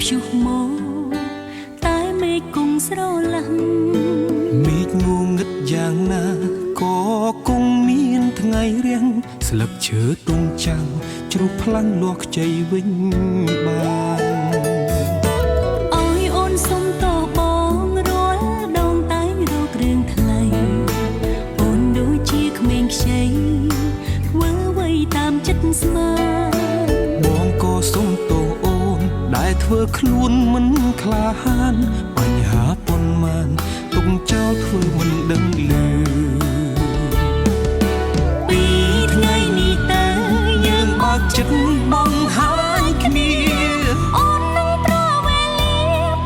ព្យុះមកតែមេឃគង់ស្រឡះមេឃងងឹតយ៉ាងណាក៏គង់មានថ្ងៃរៀងស្លឹកឈើទុំចាំងជ្រុះផ្លាំងលាស់ខ្ចីវិញបានអើយអូនសុំតបងរាល់ដងតែងរកគ្រឿងថ្លៃអូនដូចជាក្មេងខ្ចីធ្វើអ្វីតាមចិត្តស្មានបងក៏សុំតអូនដែលធ្វើខ្លួនមិនក្លាហានបញ្ហាប៉ុន្មានទុកចោលធ្វើមិនដឹងលឺពីថ្ងៃនេះតើយើងបើកចិត្តបង្ហាញគ្នាអូននឹងប្រវេលា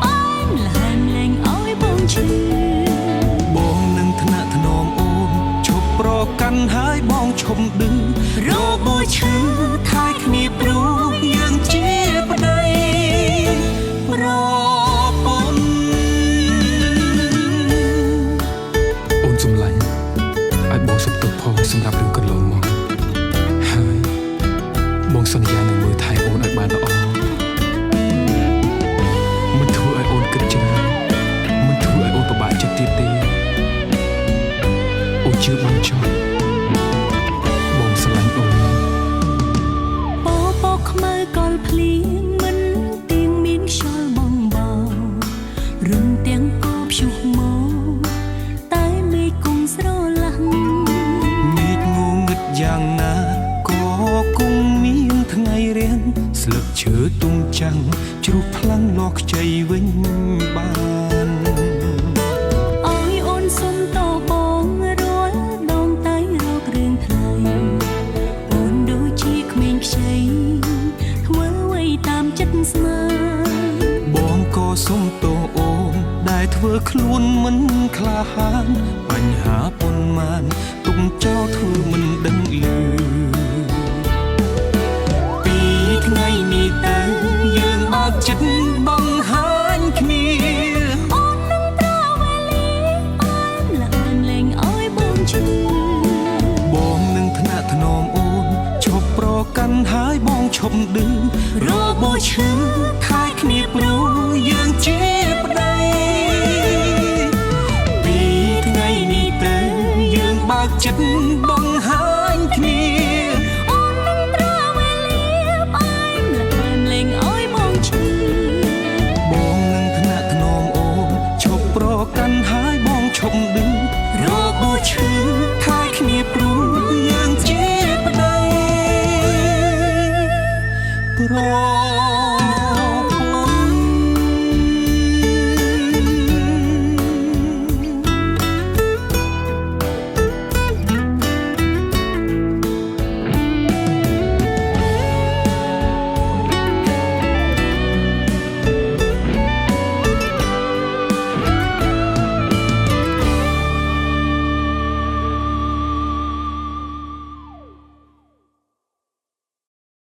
បានលះលែងឲ្យបងឈឺបងនឹងថ្នាក់ថ្នមអូនឈប់ប្រកាន់ហើយបងឈប់ឌឺរបួសឈឺថែគ្នាព្រោះយើងជាប្តីប្រពន្ធអូនសំឡាញ់ឲ្យបងសុខទុក្ខផងសម្រាប់រឿងកន្លងមកហើយបងសន្យានឹងមើលថែអូនឲ្យបានល្អមិនធ្វើឲ្យអូនគិតច្រើនមិនធ្វើឲ្យអូនពិបាកចិត្តទៀតទេអូនជឿបងចោះបងស្រឡាញ់អូនពពកខ្មៅកលភ្លៀងមិនទៀងមានខ្យល់បងបងរំទាំងក៏ព្យុះមកតែមេឃគង់ស្រឡះមេឃងងឹតយ៉ាងណាក៏គង់មានថ្ងៃរៀងស្លឹកឈើទុំចាំងជ្រុះផ្លាំងលាស់ខ្ចីវិញបានអើយអូនសុំតបងរាល់ដងតែរកគ្រឿងថ្លៃអូនដូចជាក្មេងខ្ចីធ្វើអ្វីតាមចិត្តស្មានបងក៏សុំតអូនដែលធ្វើខ្លួនមិនក្លាហានបញ្ហាប៉ុន្មានទុកចោលធ្វើមិនដឹងលឺពីថ្ងៃនេះតើយើងបើកចិត្តបង្ហាញគ្នាអូននឹងប្រវេលាបានលះលែងឲ្យបងឈឺបងនឹងថ្នាក់ថ្នមអូនឈប់ប្រកាន់ហើយបងឈប់ឌឺរបួសឈឺថែគ្នាព្រោះយើងជាប្តីពីថ្ងៃនេះតើយើងបើកចិត្តបង្ហាញគ្នាអូននឹងប្រវេលាបានលះលែងឲ្យបងឈឺបងនឹងថ្នាក់ថ្នមអូនឈប់ប្រកាន់ហើយបងឈប់ឌឺរបួសឈឺថែគ្នាព្រោះយើងជាប្តីប្រ